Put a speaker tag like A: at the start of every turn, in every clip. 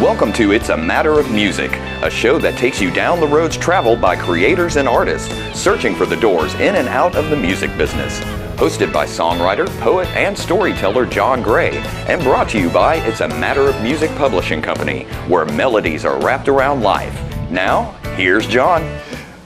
A: Welcome to It's a Matter of Music, a show that takes you down the roads traveled by creators and artists searching for the doors in and out of the music business. Hosted by songwriter, poet, and storyteller John Gray, and brought to you by It's a Matter of Music Publishing Company, where melodies are wrapped around life. Now, here's John.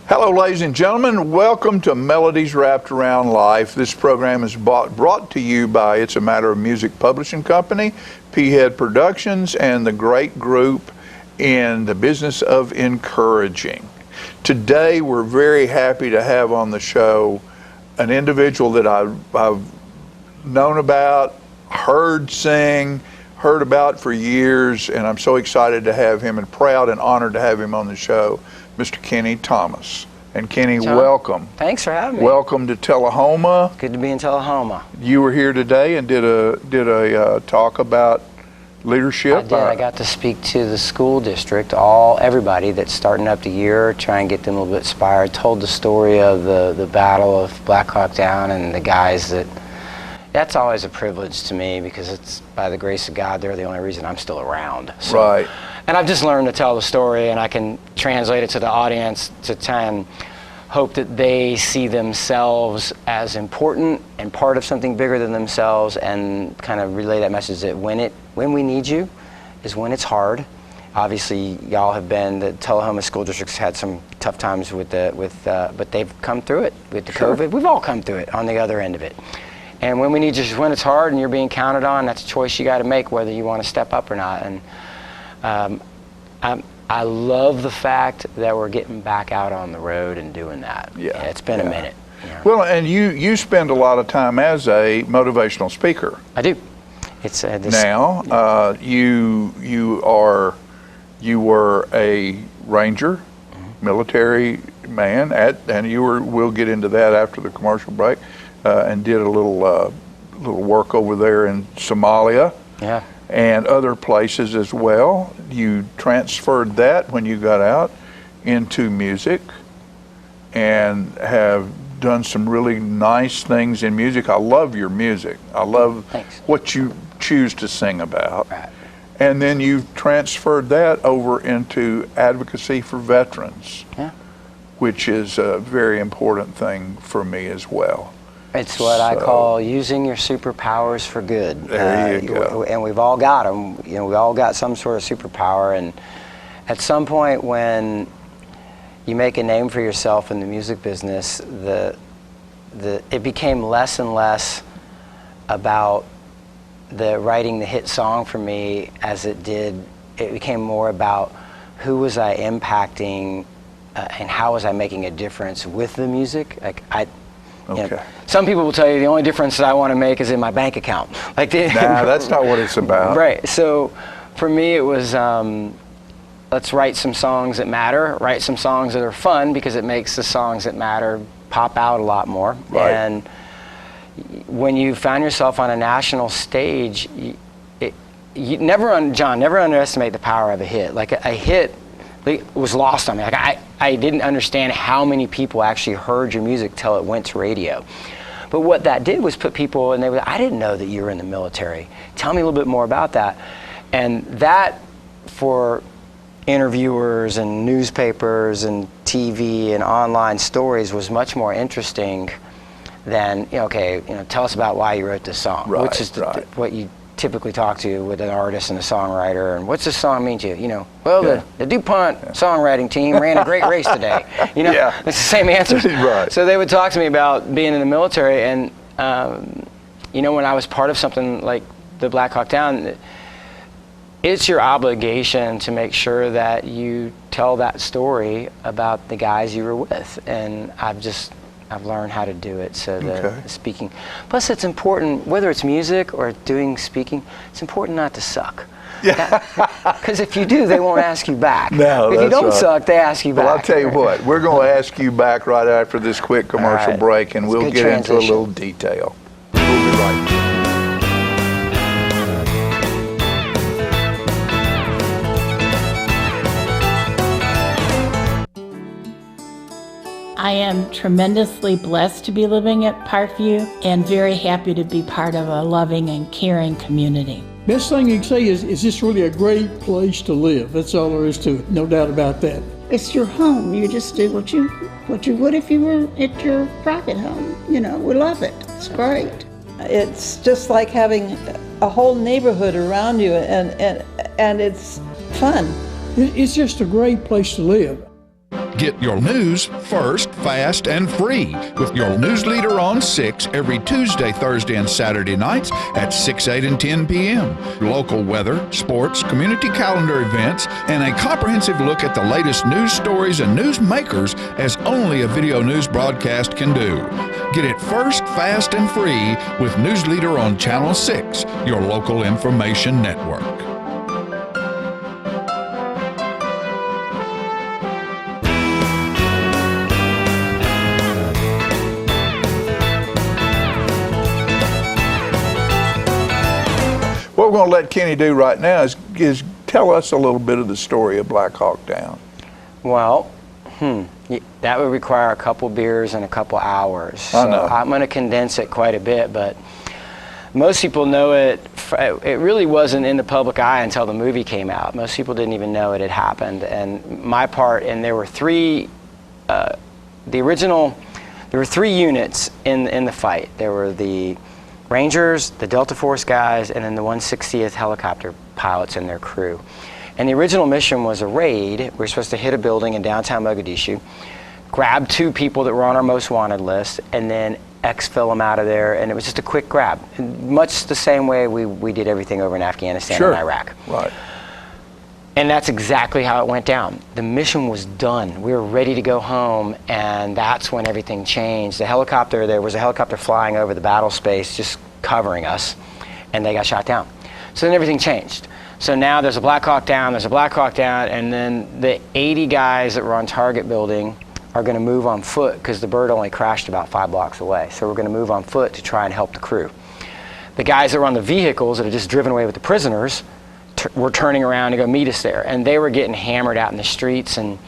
B: Hello, ladies and gentlemen. Welcome to Melodies Wrapped Around Life. This program is brought to you by It's a Matter of Music Publishing Company, P-Head Productions, and the great group in the business of encouraging. Today, we're very happy to have on the show an individual that I've known about, heard sing, heard about for years, and I'm so excited to have him and proud and honored to have him on the show, Mr. Keni Thomas. And Keni,
C: John,
B: welcome.
C: Thanks for having me.
B: Welcome to Tullahoma.
C: Good to be in Tullahoma.
B: You were here today and did a talk about leadership.
C: I did. I got to speak to the school district, everybody that's starting up the year, try and get them a little bit inspired. Told the story of the Battle of Black Hawk Down and the guys that's always a privilege to me because it's by the grace of God they're the only reason I'm still around. So,
B: right.
C: And I've just learned to tell the story, and I can translate it to the audience to try and hope that they see themselves as important and part of something bigger than themselves, and kind of relay that message that when we need you is when it's hard. Obviously, y'all have been, the Tullahoma School District's had some tough times but they've come through it with the
B: Sure.
C: COVID. We've all come through it on the other end of it. And when we need you is when it's hard and you're being counted on. That's a choice you got to make, whether you want to step up or not. And I love the fact that we're getting back out on the road and doing that.
B: Yeah,
C: it's been a minute. Yeah.
B: Well, and you spend a lot of time as a motivational speaker.
C: I do. It's
B: now you were a Ranger, military man, we'll get into that after the commercial break, and did a little work over there in Somalia.
C: Yeah.
B: And other places as well. You transferred that when you got out into music and have done some really nice things in music. I love your music. I love what you choose to sing about.
C: Right.
B: And then you've transferred that over into advocacy for veterans, which is a very important thing for me as well.
C: It's what I call using your superpowers for good.
B: There you go.
C: And we've all got them. We all got some sort of superpower. And at some point when you make a name for yourself in the music business, it became less and less about writing the hit song for me as it did. It became more about who was I impacting and how was I making a difference with the music.
B: Okay.
C: Some people will tell you the only difference that I want to make is in my bank account.
B: Nah, that's not what it's about.
C: Right. So for me, it was let's write some songs that matter, write some songs that are fun, because it makes the songs that matter pop out a lot more.
B: Right.
C: And when you found yourself on a national stage, you never underestimate the power of a hit. Like a hit was lost on me. Like I didn't understand how many people actually heard your music till it went to radio. But what that did was put people, and I didn't know that you were in the military. Tell me a little bit more about that. And that, for interviewers and newspapers and TV and online stories, was much more interesting than, tell us about why you wrote this song,
B: right,
C: which is what you typically talk to with an artist and a songwriter. And what's this song mean to you? The DuPont songwriting team ran a great race today. It's the same answer.
B: Right.
C: So they would talk to me about being in the military, and when I was part of something like the Black Hawk Down, it's your obligation to make sure that you tell that story about the guys you were with. And I've learned how to do it. So the speaking. Plus, it's important, whether it's music or doing speaking, it's important not to suck. Yeah. Because if you do, they won't ask you back.
B: No,
C: if you don't suck, they ask you back.
B: Well, I'll tell you what, we're going to ask you back right after this quick commercial break, and we'll get into a little detail. We'll be right back.
D: I am tremendously blessed to be living at Parkview and very happy to be part of a loving and caring community.
E: Best thing you can say is this really a great place to live? That's all there is to it, no doubt about that.
F: It's your home. You just do what you would if you were at your private home. You know, we love it. It's great.
G: It's just like having a whole neighborhood around you, and it's fun.
E: It's just a great place to live.
B: Get your news first, fast, and free with your news leader on 6 every Tuesday, Thursday, and Saturday nights at 6, 8, and 10 p.m. Local weather, sports, community calendar events, and a comprehensive look at the latest news stories and news makers as only a video news broadcast can do. Get it first, fast, and free with News Leader on Channel 6, your local information network. What we're going to let Keni do right now is tell us a little bit of the story of Black Hawk Down.
C: Well, that would require a couple beers and a couple hours.
B: I know.
C: So I'm going to condense it quite a bit, but most people know it. It really wasn't in the public eye until the movie came out. Most people didn't even know it had happened. And my part, and there were three units in the fight. There were the Rangers, the Delta Force guys, and then the 160th helicopter pilots and their crew. And the original mission was a raid. We were supposed to hit a building in downtown Mogadishu, grab 2 people that were on our most wanted list, and then exfil them out of there. And it was just a quick grab, much the same way we did everything over in Afghanistan and Iraq.
B: Right.
C: And that's exactly how it went down. The mission was done. We were ready to go home, and that's when everything changed. There was a helicopter flying over the battle space, just covering us, and they got shot down. So then everything changed. So now there's a Black Hawk Down, and then the 80 guys that were on target building are going to move on foot because the bird only crashed about 5 blocks away. So we're going to move on foot to try and help the crew. The guys that were on the vehicles that had just driven away with the prisoners were turning around to go meet us there, and they were getting hammered out in the streets. And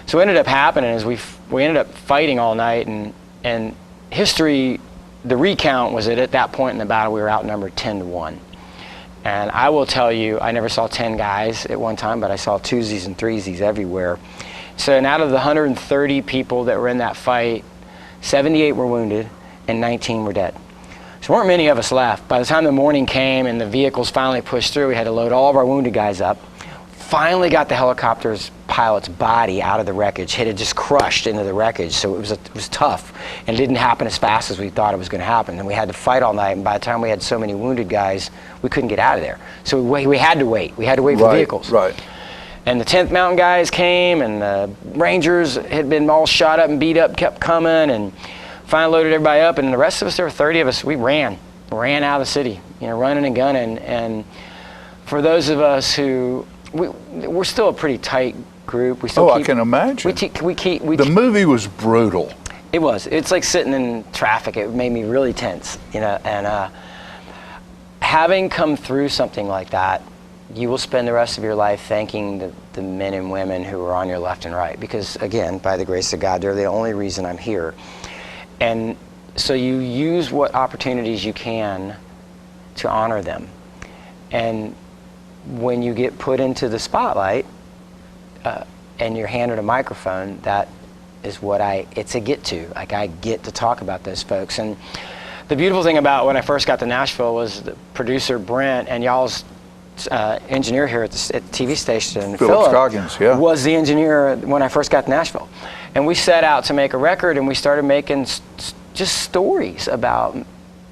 C: so what ended up happening is we ended up fighting all night, and history, the recount was that at that point in the battle we were outnumbered 10-1. And I will tell you, I never saw 10 guys at one time, but I saw twosies and threesies everywhere. So and out of the 130 people that were in that fight, 78 were wounded and 19 were dead. So there weren't many of us left. By the time the morning came and the vehicles finally pushed through, we had to load all of our wounded guys up. Finally got the helicopter's pilot's body out of the wreckage. It had just crushed into the wreckage, so it was tough. And it didn't happen as fast as we thought it was going to happen. And we had to fight all night, and by the time we had so many wounded guys, we couldn't get out of there. So we had to wait. We had to wait for vehicles.
B: Right.
C: And the 10th Mountain guys came, and the Rangers had been all shot up and beat up, kept coming, and finally loaded everybody up. And the rest of us, there were 30 of us, we ran out of the city, running and gunning. And for those of us who, we're still a pretty tight group.
B: I can imagine. The movie was brutal.
C: It was. It's like sitting in traffic. It made me really tense, and having come through something like that, you will spend the rest of your life thanking the men and women who are on your left and right, because again, by the grace of God, they're the only reason I'm here. And so you use what opportunities you can to honor them. And when you get put into the spotlight and you're handed a microphone, that is what it's a get to. Like, I get to talk about those folks. And the beautiful thing about when I first got to Nashville was the producer Brent and y'all's engineer here at the TV station, Philip
B: Scoggins,
C: was the engineer when I first got to Nashville. And we set out to make a record, and we started making just stories about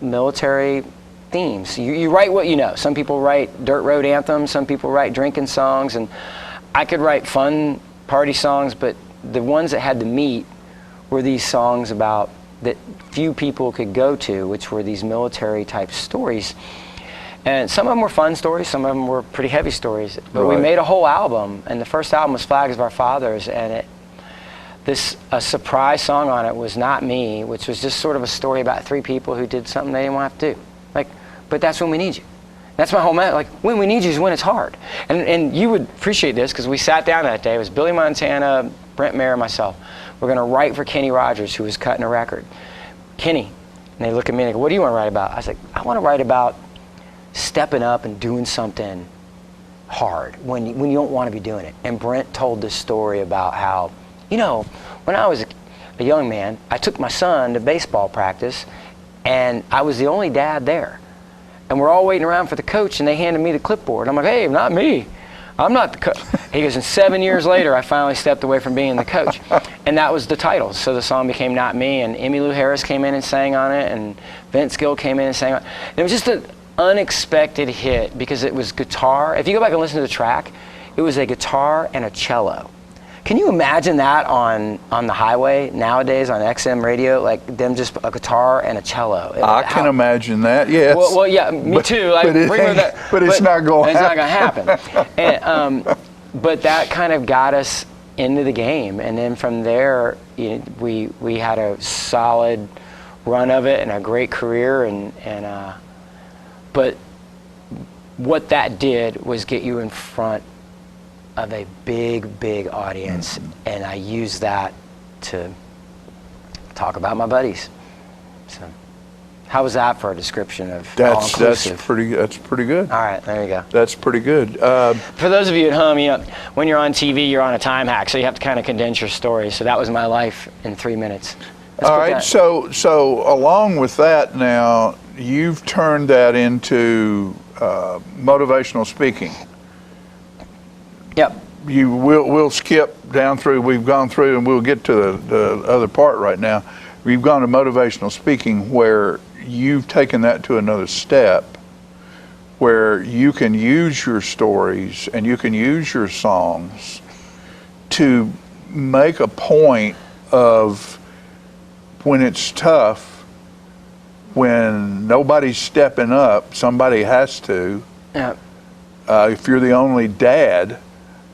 C: military themes. You write what you know. Some people write dirt road anthems, some people write drinking songs, and I could write fun party songs, but the ones that had the meat were these songs about that few people could go to, which were these military type stories. And some of them were fun stories, some of them were pretty heavy stories. But we made a whole album, and the first album was Flags of Our Fathers, and a surprise song on it was Not Me, which was just sort of a story about 3 people who did something they didn't want to have to do. But that's when we need you. That's my whole message. When we need you is when it's hard. And you would appreciate this, because we sat down that day. It was Billy Montana, Brent Mayer, and myself. We're going to write for Keni Rogers, who was cutting a record. Keni. And they look at me and they go, what do you want to write about? I was like, I want to write about stepping up and doing something hard when you don't want to be doing it. And Brent told this story about how, when I was a young man, I took my son to baseball practice, and I was the only dad there. And we're all waiting around for the coach, and they handed me the clipboard. I'm like, hey, not me. I'm not the coach. He goes, and 7 years later, I finally stepped away from being the coach. And that was the title. So the song became Not Me, and Emmylou Harris came in and sang on it, and Vince Gill came in and sang on it. And it was just an unexpected hit because it was guitar. If you go back and listen to the track, it was a guitar and a cello. Can you imagine that on the highway nowadays on XM radio, like them just a guitar and a cello?
B: I can imagine that. Yes.
C: Well, yeah, me too. Like,
B: but it's not going to
C: happen. And, but that kind of got us into the game, and then from there, we had a solid run of it and a great career, but what that did was get you in front of a big audience, and I use that to talk about my buddies. So, how was that for a description of all-inclusive?
B: That's pretty good.
C: All right, there you go.
B: That's pretty good.
C: For those of you at home, when you're on TV, you're on a time hack, so you have to kind of condense your story. So that was my life in 3 minutes.
B: All right. So along with that, now you've turned that into motivational speaking.
C: Yep.
B: We'll skip down through. We've gone through, and we'll get to the other part right now. We've gone to motivational speaking, where you've taken that to another step, where you can use your stories and you can use your songs to make a point of when it's tough, when nobody's stepping up, somebody has to.
C: Yeah.
B: If you're the only dad,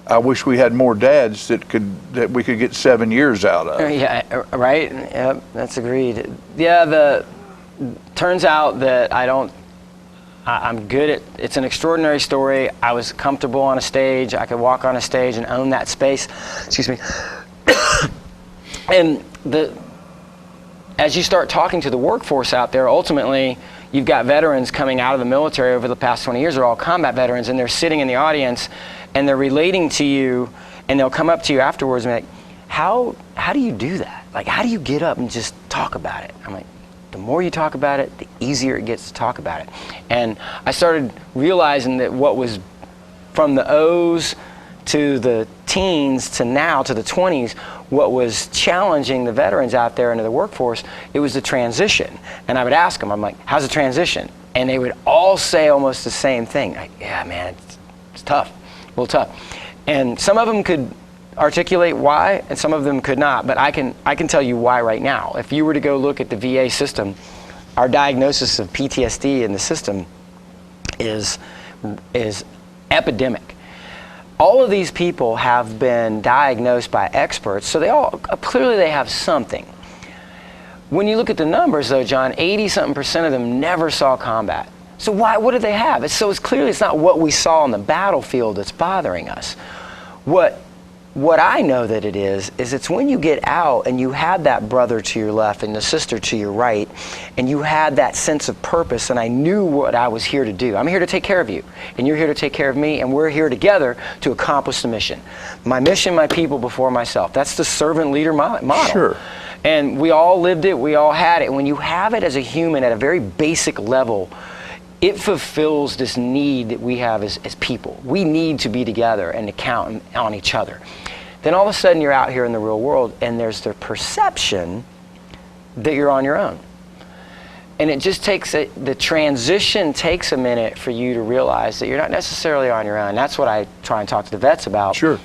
B: I wish we had more dads that we could get 7 years out of.
C: Yeah, right. Yep, that's agreed. Yeah, turns out that I'm good at. It's an extraordinary story. I was comfortable on a stage. I could walk on a stage and own that space. Excuse me. And as you start talking to the workforce out there, ultimately, you've got veterans coming out of the military over the past 20 years. They're all combat veterans, and they're sitting in the audience, and they're relating to you, and they'll come up to you afterwards and be like, how do you do that? Like, how do you get up and just talk about it? I'm like, the more you talk about it, the easier it gets to talk about it. And I started realizing that what was from the O's to the teens to now to the 20s, what was challenging the veterans out there into the workforce, it was the transition. And I would ask them, I'm like, how's the transition? And they would all say almost the same thing. Like, yeah, man, it's tough, a little tough. And some of them could articulate why, and some of them could not. But I can tell you why right now. If you were to go look at the VA system, our diagnosis of PTSD in the system is epidemic. All of these people have been diagnosed by experts, so clearly they have something. When you look at the numbers, though, John, 80-something% of them never saw combat. So what do they have? It's clearly it's not what we saw on the battlefield that's bothering us. What I know that it is it's when you get out and you had that brother to your left and the sister to your right, and you had that sense of purpose, and I knew what I was here to do. I'm here to take care of you, and you're here to take care of me, and we're here together to accomplish the mission. My mission, my people before myself. That's the servant leader model.
B: Sure.
C: And we all lived it, we all had it. When you have it as a human at a very basic level, it fulfills this need that we have as people. We need to be together and to count on each other. Then all of a sudden you're out here in the real world, and there's the perception that you're on your own. And it just the transition takes a minute for you to realize that you're not necessarily on your own. That's what I try and talk to the vets about.
B: Sure.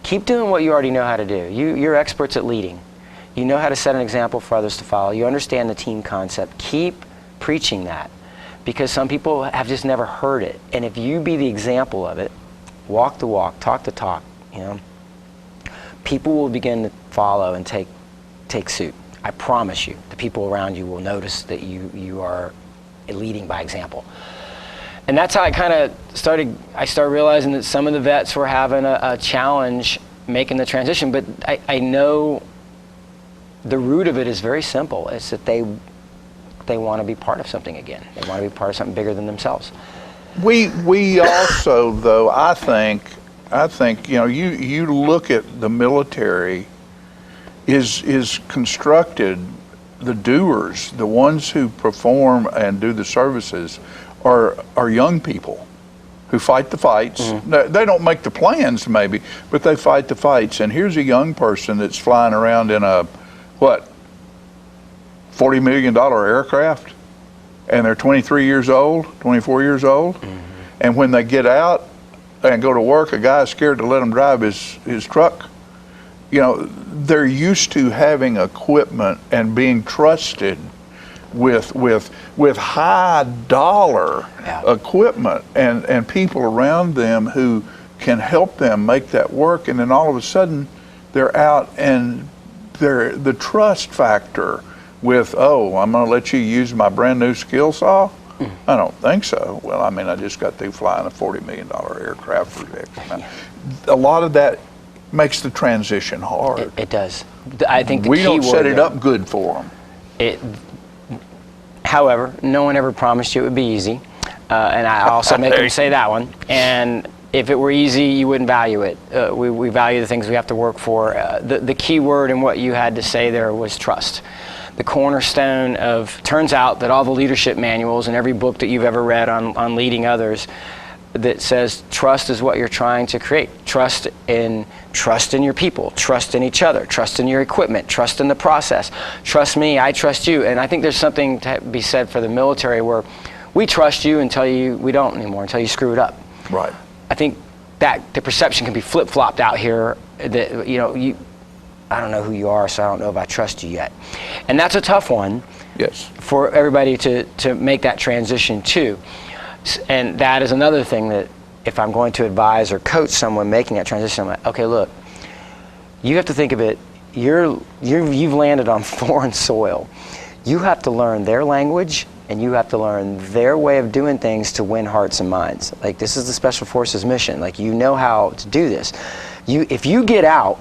C: Keep doing what you already know how to do. You're experts at leading. You know how to set an example for others to follow. You understand the team concept. Keep preaching that, because some people have just never heard it. And if you be the example of it, walk the walk, talk the talk, people will begin to follow and take suit. I promise you, the people around you will notice that you are leading by example. And that's how I started realizing that some of the vets were having a challenge making the transition, but I know the root of it is very simple. It's that they want to be part of something again. They want to be part of something bigger than themselves.
B: We also, though, I think, you look at the military is constructed, the doers, the ones who perform and do the services are young people who fight the fights. They don't make the plans maybe, but they fight the fights. And here's a young person that's flying around in a, $40 million aircraft, and they're 23 years old, 24 years old. And when they get out and go to work, a guy's scared to let them drive his truck. They're used to having equipment and being trusted with high dollar equipment and people around them who can help them make that work. And then all of a sudden they're out, and the trust factor with, I'm going to let you use my brand new skill saw. I don't think so. Well, I just got through flying a $40 million aircraft for X amount. A lot of that makes the transition hard.
C: It does. I think
B: we don't set it up good for them.
C: However, no one ever promised you it would be easy, and I also make them say that one. And if it were easy, you wouldn't value it. We value the things we have to work for. The key word in what you had to say there was trust. The cornerstone turns out that all the leadership manuals and every book that you've ever read on leading others that says trust is what you're trying to create. Trust in your people, trust in each other, trust in your equipment, trust in the process. Trust me, I trust you. And I think there's something to be said for the military where we trust you until we don't anymore, until you screw it up.
B: Right.
C: I think that the perception can be flip-flopped out here that, I don't know who you are, so I don't know if I trust you yet. And that's a tough one.
B: Yes.
C: For everybody to make that transition to. And that is another thing that if I'm going to advise or coach someone making that transition, I'm like, okay, look, you have to think of it, you've landed on foreign soil. You have to learn their language, and you have to learn their way of doing things to win hearts and minds. Like, this is the Special Forces mission. Like, you know how to do this. If you get out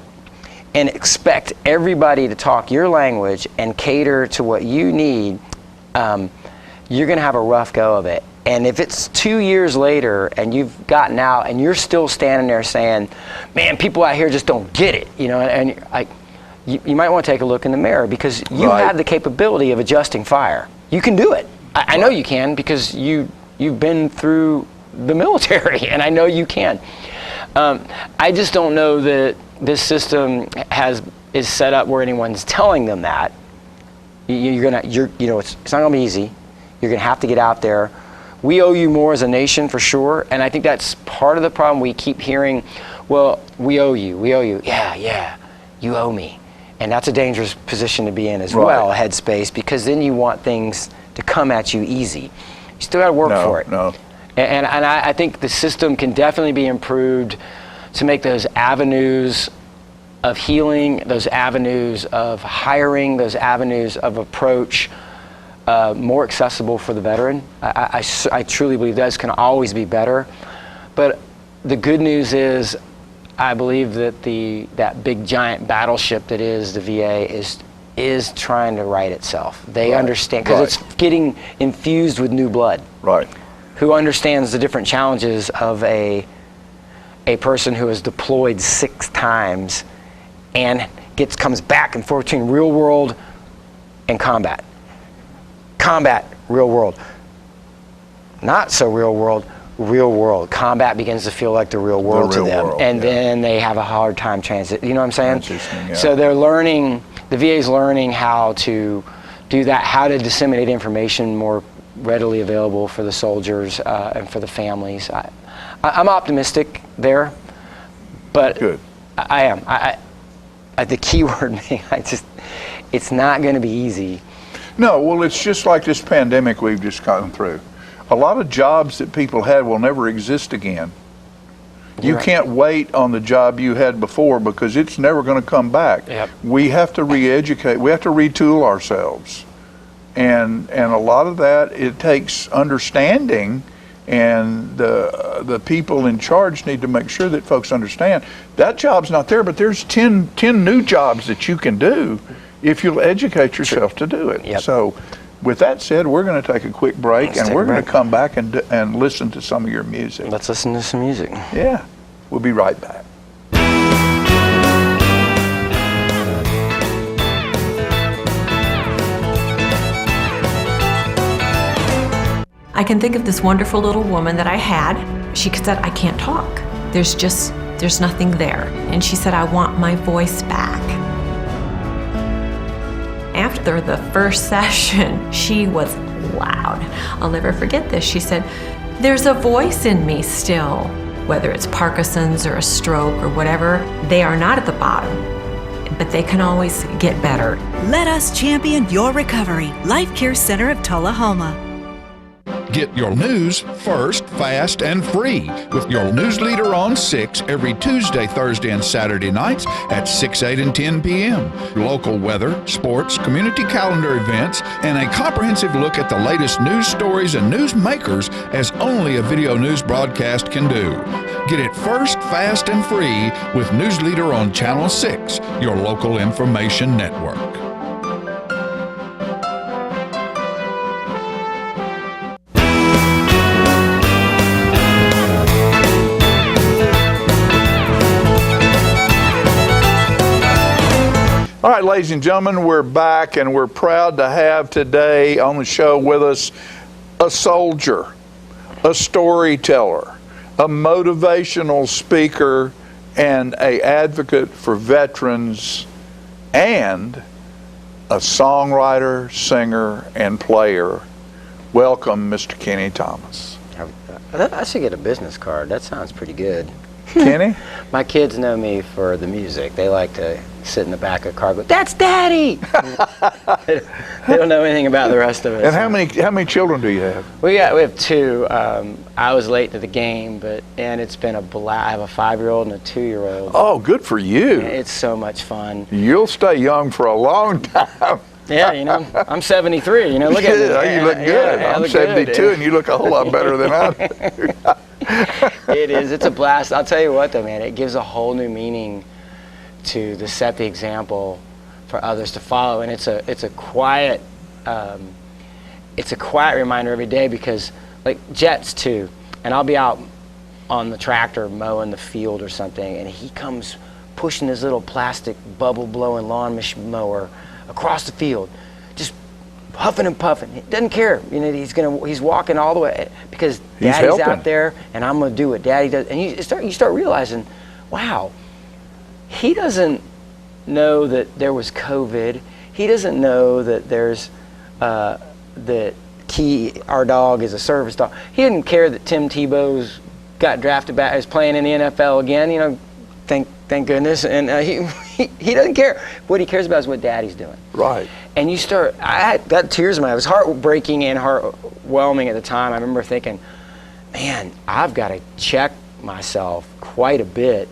C: and expect everybody to talk your language and cater to what you need, you're going to have a rough go of it. And if it's 2 years later and you've gotten out and you're still standing there saying, man, people out here just don't get it, and you might want to take a look in the mirror, because you have the capability of adjusting fire. You can do it. I know you can, because you've been through the military, and I know you can. I just don't know that this system is set up where anyone's telling them that. It's not gonna be easy. You're gonna have to get out there. We owe you more as a nation, for sure, and I think that's part of the problem. We keep hearing, well, we owe you. Yeah, you owe me. And that's a dangerous position to be in as well, headspace, because then you want things to come at you easy. You still gotta work for it. And I think the system can definitely be improved to make those avenues of healing, those avenues of hiring, those avenues of approach more accessible for the veteran. I truly believe those can always be better. But the good news is, I believe that that big giant battleship that is the VA is trying to right itself. They understand, because it's getting infused with new blood.
B: Right.
C: Who understands the different challenges of a person who has deployed 6 times and comes back and forth between real world and combat. Combat, real world. Not so real world, real world. Combat begins to feel like the real world to them. Then they have a hard time transit. You know what I'm saying? So they're learning, the VA's learning how to do that, how to disseminate information more readily available for the soldiers and for the families. I'm optimistic there, but
B: good.
C: I am. The key word being, it's not going to be easy.
B: No, well, it's just like this pandemic we've just gone through. A lot of jobs that people had will never exist again. You can't wait on the job you had before, because it's never going to come back.
C: Yep.
B: We have to re-educate. We have to retool ourselves. And a lot of that, it takes understanding, and the people in charge need to make sure that folks understand that job's not there, but there's 10 new jobs that you can do if you'll educate yourself to do it.
C: Yep.
B: So With that said, we're going to take a quick break, and we're going to come back and listen to some of your music.
C: Let's listen to some music.
B: Yeah, we'll be right back.
H: I can think of this wonderful little woman that I had. She said, I can't talk. There's nothing there. And she said, I want my voice back. After the first session, she was loud. I'll never forget this. She said, there's a voice in me still. Whether it's Parkinson's or a stroke or whatever, they are not at the bottom, but they can always get better.
I: Let us champion your recovery. Life Care Center of Tullahoma.
B: Get your news first, fast, and free with your news leader on 6 every Tuesday, Thursday, and Saturday nights at 6, 8, and 10 p.m. Local weather, sports, community calendar events, and a comprehensive look at the latest news stories and news makers as only a video news broadcast can do. Get it first, fast, and free with News Leader on Channel 6, your local information network. All right, ladies and gentlemen, we're back, and we're proud to have today on the show with us a soldier, a storyteller, a motivational speaker, and an advocate for veterans, and a songwriter, singer, and player. Welcome, Mr. Keni Thomas.
C: I should get a business card. That sounds pretty good.
B: Keni?
C: My kids know me for the music. They like to sit in the back of the car and go, "That's Daddy!" They don't know anything about the rest of it.
B: And how many children do you have?
C: We have 2. I was late to the game, and it's been a blast. I have a 5-year-old and a 2-year-old.
B: Oh, good for you.
C: It's so much fun.
B: You'll stay young for a long time.
C: Yeah, I'm 73. Look at me.
B: Yeah, you look good.
C: Yeah,
B: I'm 72, good. And you look a whole lot better than I do.
C: It is. It's a blast. I'll tell you what, though, man. It gives a whole new meaning to set the example for others to follow, and it's a quiet reminder every day, because like Jet's too, and I'll be out on the tractor mowing the field or something, and he comes pushing his little plastic bubble blowing lawn mower across the field, just huffing and puffing. He doesn't care. He's walking all the way because Daddy's out there, and I'm going to do what Daddy does. And you start realizing, wow, he doesn't know that there was COVID. He doesn't know that there's that Key, our dog, is a service dog. He didn't care that Tim Tebow's got drafted back, is playing in the NFL again. Thank goodness. And he doesn't care. What he cares about is what Daddy's doing.
B: Right.
C: And I got tears in my eyes. It was heartbreaking and heartwhelming at the time. I remember thinking, man, I've got to check myself quite a bit,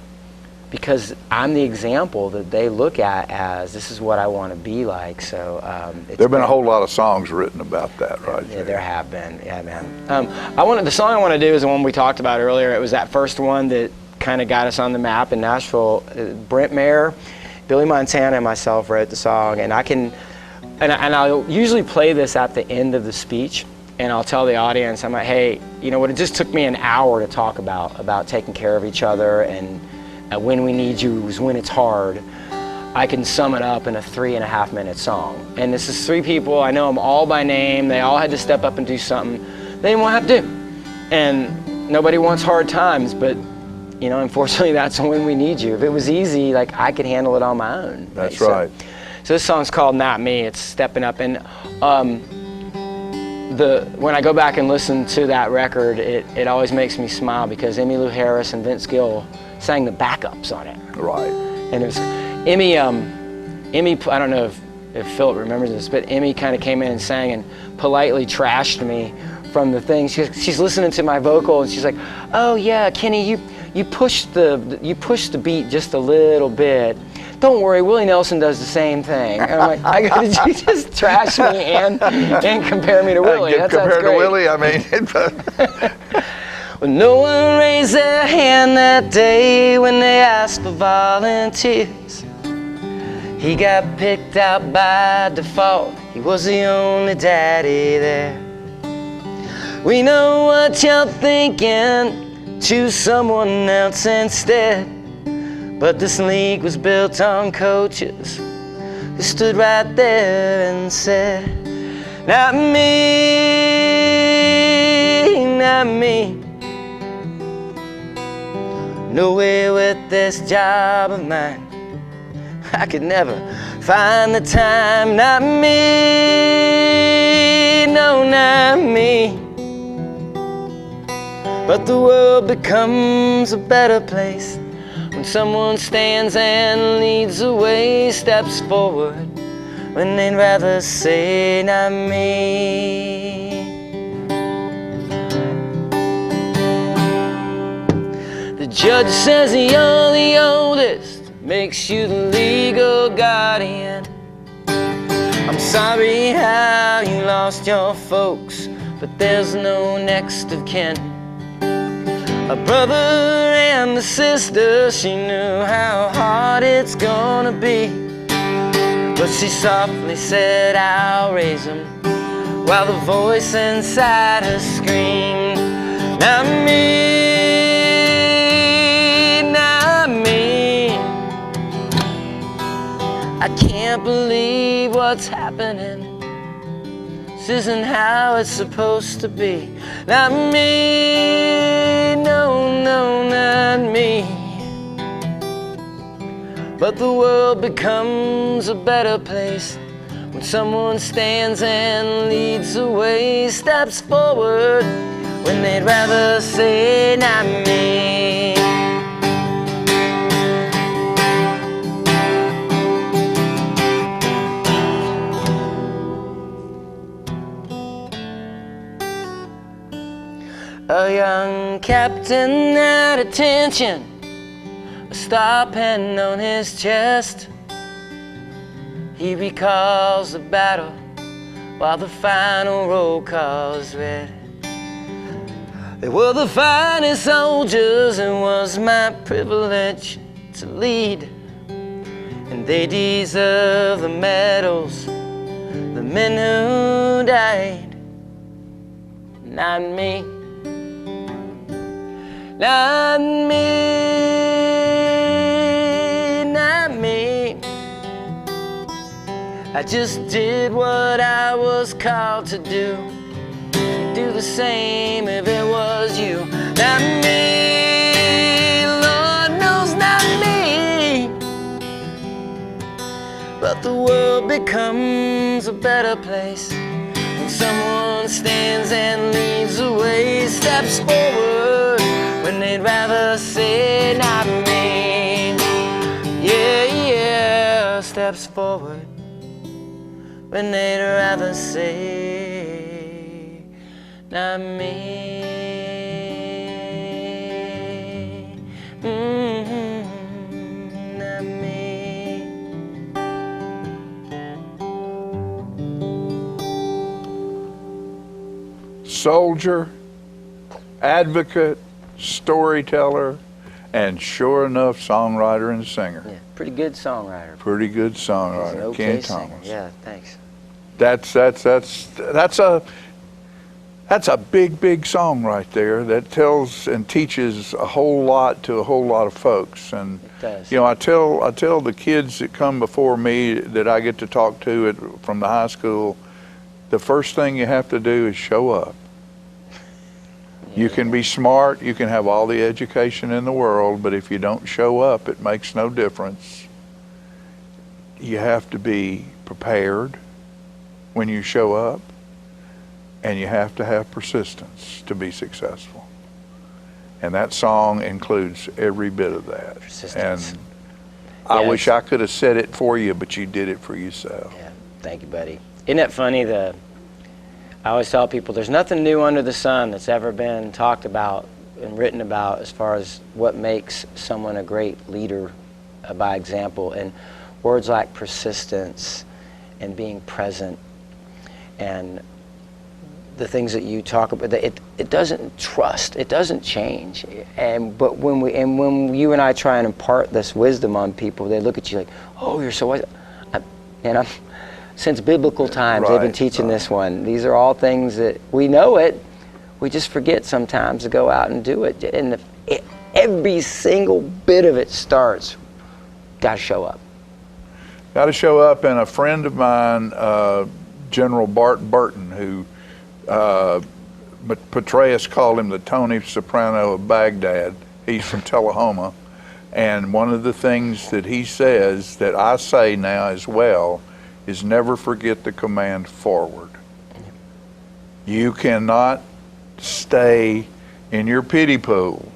C: because I'm the example that they look at as, this is what I want to be like. So there
B: have been a whole lot of songs written about that, right?
C: Yeah, there have been. Yeah, man. The song I want to do is the one we talked about earlier. It was that first one that kind of got us on the map in Nashville. Brent Mayer, Billy Montana, and myself wrote the song, and I'll usually play this at the end of the speech, and I'll tell the audience, I'm like, hey, what, it just took me an hour to talk about taking care of each other, and when we need you is when it's hard. I can sum it up in a 3.5-minute song. And this is 3 people, I know them all by name, they all had to step up and do something they didn't want to have to do. And nobody wants hard times, but unfortunately that's when we need you. If it was easy, I could handle it on my own.
B: That's right.
C: So this song's called Not Me. It's stepping up. And when I go back and listen to that record, it always makes me smile, because Emmylou Harris and Vince Gill sang the backups on it.
B: Right.
C: And it was Emmy, I don't know if Philip remembers this, but Emmy kind of came in and sang and politely trashed me from the thing. She's listening to my vocal, and she's like, "Oh yeah, Keni, you pushed the beat just a little bit. Don't worry, Willie Nelson does the same thing." And I'm like, did you just trash me and compare me to Willie? That sounds
B: compared
C: great.
B: to Willie, I mean.
C: Well, no one raised their hand that day when they asked for volunteers. He got picked out by default. he was the only daddy there. We know what you're thinking, choose someone else instead. But this league was built on coaches who stood right there and said, not me, not me. No way with this job of mine, I could never find the time. Not me, no, not me. But the world becomes a better place when someone stands and leads the way, steps forward when they'd rather say, not me. The judge says you're the oldest, makes you the legal guardian. I'm sorry how you lost your folks, but there's no next of kin. A brother and a sister, she knew how hard it's gonna be. But she softly said, I'll raise him, while the voice inside her screamed, not me, not me. I can't believe what's happening. This isn't how it's supposed to be. Not me, no, no, not me. But the world becomes a better place when someone stands and leads the way, steps forward when they'd rather say, not me. A young captain at attention, a star pen on his chest. He recalls the battle while the final roll call is read. They were the finest soldiers, it was my privilege to lead. And they deserve the medals, the men who died. Not me. Not me, not me. I just did what I was called to do. You'd do the same if it was you. Not me, Lord knows not me. But the world becomes a better place when someone stands and leads the way, steps forward when they'd rather say, not me. Yeah, yeah, steps forward when they'd rather say, not me. Not me.
B: Soldier, advocate, storyteller, and sure enough, songwriter and singer.
C: Yeah, pretty good songwriter.
B: Pretty good songwriter,
C: Okay,
B: Keni Thomas.
C: yeah, thanks.
B: That's a big song right there that tells and teaches a whole lot to a whole lot of folks. And
C: It does.
B: you know, I tell the kids that come before me that I get to talk to from the high school, the first thing you have to do is show up. You can be smart, you can have all the education in the world, but if you don't show up, it makes no difference. You have to be prepared when you show up, and you have to have persistence to be successful. And that song includes every bit of that.
C: Persistence.
B: And I
C: Yeah,
B: wish I could have said it for you, but you did it for yourself.
C: Yeah, thank you, buddy. Isn't it funny, I always tell people there's nothing new under the sun that's ever been talked about and written about as far as what makes someone a great leader by example. And words like persistence and being present and the things that you talk about, it doesn't trust, it doesn't change. But when you and I try and impart this wisdom on people, they look at you like, oh, you're so wise. since biblical times. They've been
B: Right,
C: teaching this one. These are all things that we know it. We just forget sometimes to go out and do it. And every single bit of it starts, got to show up.
B: Got to show up. And a friend of mine, General Bart Burton, who Petraeus called him the Tony Soprano of Baghdad. He's from Tullahoma. And one of the things that he says that I say now as well is never forget the command forward. You cannot stay in your pity pool.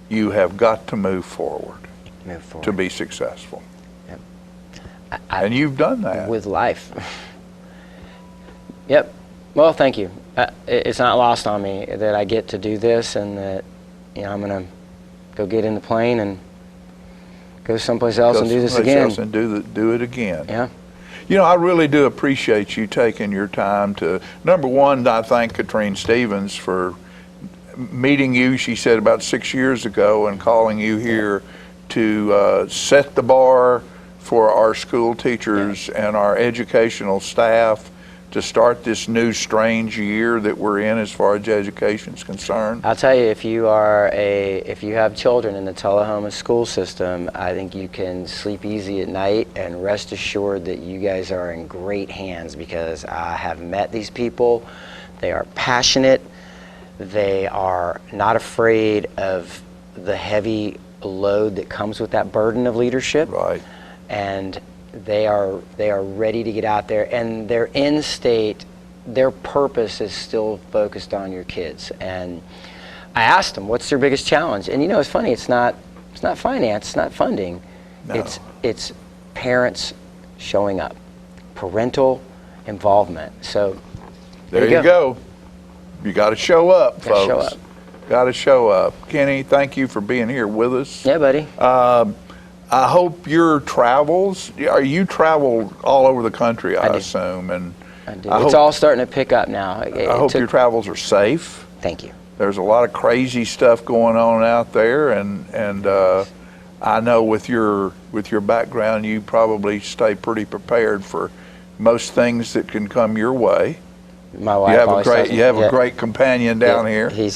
B: You have got to move forward, to be successful.
C: Yep.
B: And you've done that.
C: With life. Yep. Well, thank you. It's not lost on me that I get to do this, and that I'm going to go get in the plane and go someplace else and do this again.
B: And do it again.
C: Yeah.
B: I really do appreciate you taking your time to, number one, I thank Katrine Stevens for meeting you, she said, about 6 years ago, and calling you here to set the bar for our school teachers and our educational staff to start this new strange year that we're in as far as education is concerned.
C: I'll tell you, if you have children in the Tullahoma school system, I think you can sleep easy at night and rest assured that you guys are in great hands, because I have met these people. They are passionate. They are not afraid of the heavy load that comes with that burden of leadership.
B: Right.
C: And they are ready to get out there, and their end state, their purpose is still focused on your kids. And I asked them, what's their biggest challenge? And it's funny, it's not finance, it's not funding.
B: No.
C: It's parents showing up, parental involvement. So
B: there you go. You got to show up, folks.
C: Show up.
B: Got to show up. Kenny, thank you for being here with us.
C: Yeah, buddy.
B: I hope your travels, you travel all over the country, I assume. And
C: I do. It's all starting to pick up now.
B: I hope your travels are safe.
C: Thank you.
B: There's a lot of crazy stuff going on out there, and I know with your background, you probably stay pretty prepared for most things that can come your way.
C: My wife
B: you have a great companion down here.
C: He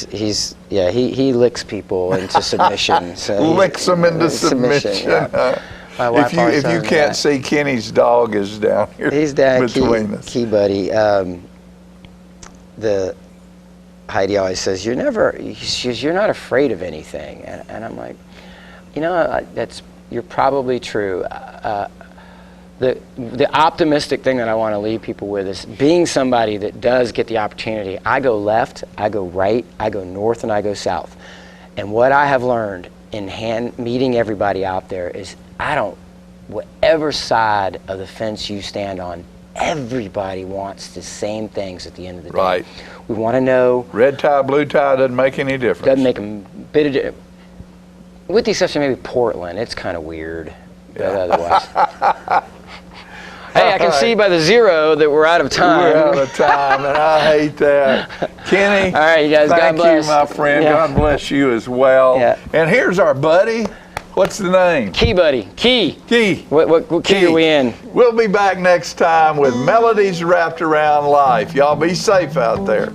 C: licks people into submission. So
B: licks them into submission.
C: Yeah. My wife
B: if you can't see, Kenny's dog is down here.
C: He's down
B: between us.
C: Key buddy. Heidi always says, you're not afraid of anything, and I'm like, you're probably true. The optimistic thing that I want to leave people with is being somebody that does get the opportunity. I go left, I go right, I go north, and I go south. And what I have learned in meeting everybody out there is whatever side of the fence you stand on, everybody wants the same things at the end of the day.
B: Right.
C: We want to know.
B: Red tie, blue tie doesn't make any difference.
C: Doesn't make a bit of difference. With the exception of maybe Portland, it's kind of weird. But otherwise. Hey, I can see by the 0 that we're out of time.
B: We're out of time, and I hate that. Kenny,
C: all right, you guys, God bless.
B: Thank you, my friend. Yeah. God bless you as well.
C: Yeah.
B: And here's our buddy. What's the name?
C: Key buddy. Key.
B: Key.
C: What key are we in?
B: We'll be back next time with Melodies Wrapped Around Life. Y'all be safe out there.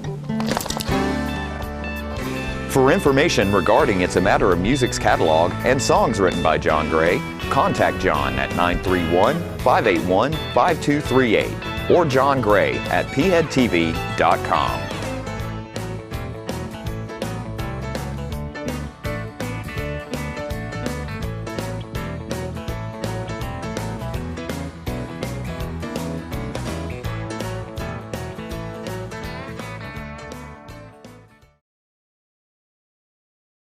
A: For information regarding It's a Matter of Music's catalog and songs written by John Gray, contact John at 931-581-5238 or John Gray at pheadtv.com.